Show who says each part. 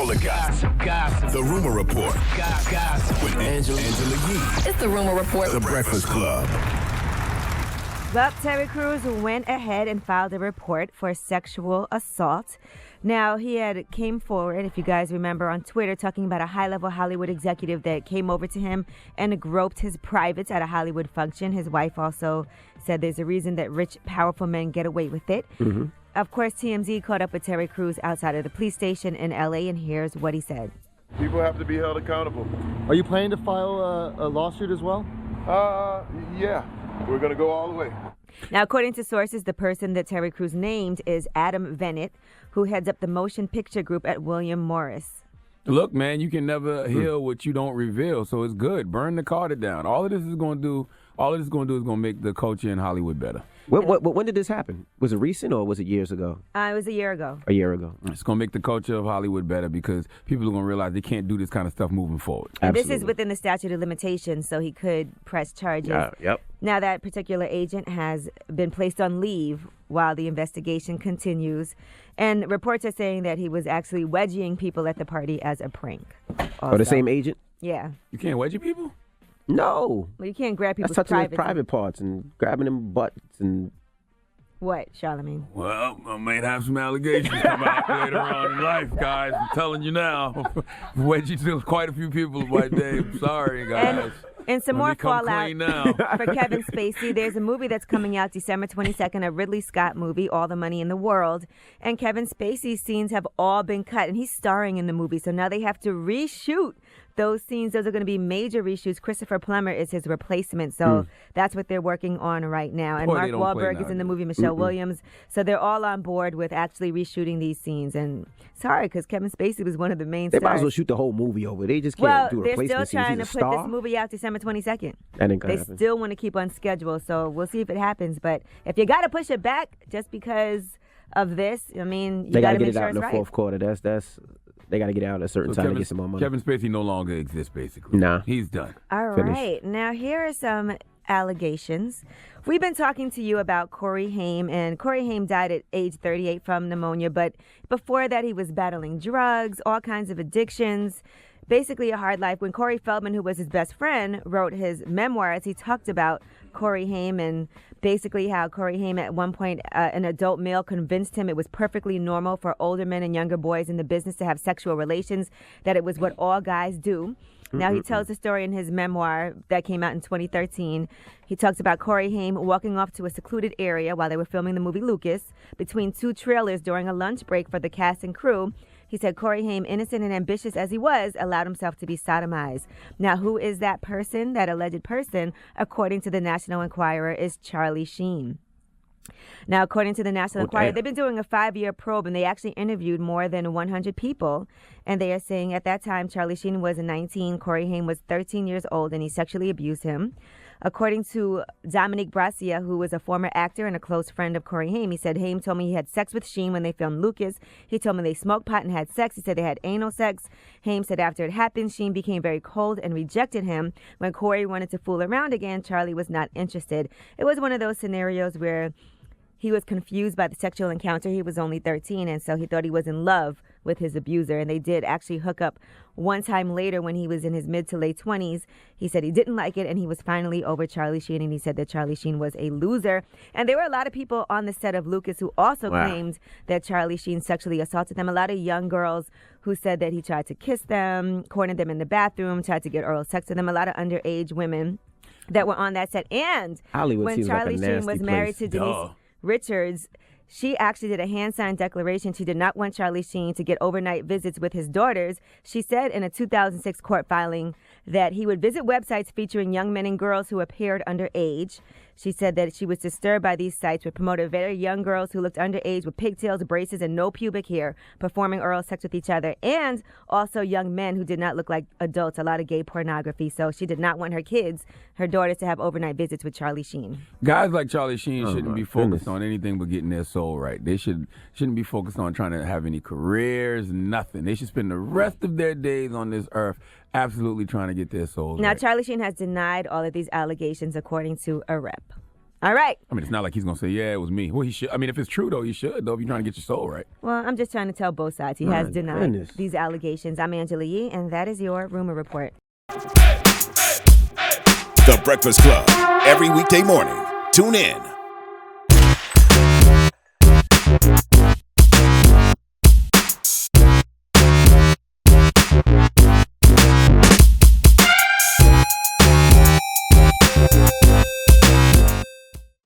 Speaker 1: all the gossip. The Rumor Report. Gossip. With Angela Yee.
Speaker 2: It's the Rumor Report.
Speaker 1: The Breakfast Club.
Speaker 3: Well, Terry Crews went ahead and filed a report for sexual assault. Now, he had came forward, if you guys remember, on Twitter, talking about a high-level Hollywood executive that came over to him and groped his privates at a Hollywood function. His wife also said there's a reason that rich, powerful men get away with it.
Speaker 4: Mm-hmm.
Speaker 3: Of course, TMZ caught up with Terry Crews outside of the police station in L.A., and here's what he said.
Speaker 5: People have to be held accountable.
Speaker 4: Are you planning to file a lawsuit as well?
Speaker 5: Yeah. We're going to go all the way.
Speaker 3: Now, according to sources, the person that Terry Crews named is Adam Bennett, who heads up the motion picture group at William Morris.
Speaker 6: Look, man, you can never heal what you don't reveal, so it's good. Burn the Carter down. All of this is going to do is going to make the culture in Hollywood better.
Speaker 4: When did this happen? Was it recent or was it years ago?
Speaker 3: It was a year ago.
Speaker 4: A year ago.
Speaker 6: It's going to make the culture of Hollywood better because people are going to realize they can't do this kind of stuff moving forward.
Speaker 3: And this is within the statute of limitations, so he could press charges.
Speaker 4: Yep.
Speaker 3: Now, that particular agent has been placed on leave while the investigation continues. And reports are saying that he was actually wedging people at the party as a prank.
Speaker 4: Oh, the same agent?
Speaker 3: Yeah.
Speaker 6: You can't wedgie people?
Speaker 4: No.
Speaker 3: Well, you can't grab people's
Speaker 4: That's touching their private parts and grabbing them butts and...
Speaker 3: What, Charlamagne?
Speaker 6: Well, I might have some allegations come out later on in life, guys. I'm telling you now. Wedgie to quite a few people my day. I'm sorry, guys.
Speaker 3: And some more fallout
Speaker 6: for
Speaker 3: Kevin Spacey. There's a movie that's coming out December 22nd, a Ridley Scott movie, All the Money in the World. And Kevin Spacey's scenes have all been cut, and he's starring in the movie. So now they have to reshoot those scenes. Those are going to be major reshoots. Christopher Plummer is his replacement. So that's what they're working on right now. And Mark Wahlberg is in the movie, Michelle Williams. So they're all on board with actually reshooting these scenes. And sorry, because Kevin Spacey was one of the main stars.
Speaker 4: They might as well shoot the whole movie over. They just can't do replacement scenes.
Speaker 3: They're still trying to put this movie out December 22nd. They still want to keep on schedule. So we'll see if it happens. But if you got to push it back just because of this, I mean, you got to make sure it's right. They got to get it out in the fourth quarter. That's they got to get out at a certain time to get some more money.
Speaker 6: Kevin Spacey no longer exists, basically.
Speaker 4: Nah.
Speaker 6: He's done.
Speaker 3: All right. Now, here are some allegations. We've been talking to you about Corey Haim, and Corey Haim died at age 38 from pneumonia, but before that he was battling drugs, all kinds of addictions, basically a hard life. When Corey Feldman, who was his best friend, wrote his memoirs, he talked about Corey Haim and basically how Corey Haim at one point, an adult male convinced him it was perfectly normal for older men and younger boys in the business to have sexual relations, that it was what all guys do. Now, he tells the story in his memoir that came out in 2013. He talks about Corey Haim walking off to a secluded area while they were filming the movie Lucas between two trailers during a lunch break for the cast and crew. He said Corey Haim, innocent and ambitious as he was, allowed himself to be sodomized. Now, who is that person, that alleged person? According to the National Enquirer, is Charlie Sheen. Now, according to the National Enquirer, they've been doing a 5-year probe, and they actually interviewed more than 100 people. And they are saying at that time, Charlie Sheen was 19, Corey Haim was 13 years old, and he sexually abused him. According to Dominique Brassia, who was a former actor and a close friend of Corey Haim, he said Haim told me he had sex with Sheen when they filmed Lucas. He told me they smoked pot and had sex. He said they had anal sex. Haim said after it happened, Sheen became very cold and rejected him. When Corey wanted to fool around again, Charlie was not interested. It was one of those scenarios where he was confused by the sexual encounter. He was only 13, and so he thought he was in love with his abuser. And they did actually hook up one time later when he was in his mid to late 20s. He said he didn't like it, and he was finally over Charlie Sheen, and he said that Charlie Sheen was a loser. And there were a lot of people on the set of Lucas who also claimed that Charlie Sheen sexually assaulted them. A lot of young girls who said that he tried to kiss them, cornered them in the bathroom, tried to get oral sex with them. A lot of underage women that were on that set. And
Speaker 4: Hollywood
Speaker 3: when Charlie Sheen was married to Denise Richards, she actually did a hand-signed declaration. She did not want Charlie Sheen to get overnight visits with his daughters. She said in a 2006 court filing that he would visit websites featuring young men and girls who appeared underage. She said that she was disturbed by these sites which promoted very young girls who looked underage with pigtails, braces, and no pubic hair performing oral sex with each other, and also young men who did not look like adults, a lot of gay pornography. So she did not want her kids, her daughters, to have overnight visits with Charlie Sheen.
Speaker 6: Guys like Charlie Sheen shouldn't be focused on anything but getting their soul right. They shouldn't be focused on trying to have any careers, nothing. They should spend the rest of their days on this earth absolutely trying to get their souls
Speaker 3: now,
Speaker 6: right.
Speaker 3: Charlie Sheen has denied all of these allegations, according to a rep. All right.
Speaker 6: I mean, it's not like he's gonna say, "Yeah, it was me." Well, he should. I mean, if it's true though, he should though. If you're trying to get your soul right.
Speaker 3: Well, I'm just trying to tell both sides. He has denied these allegations. I'm Angela Yee, and that is your rumor report.
Speaker 1: The Breakfast Club. Every weekday morning. Tune in.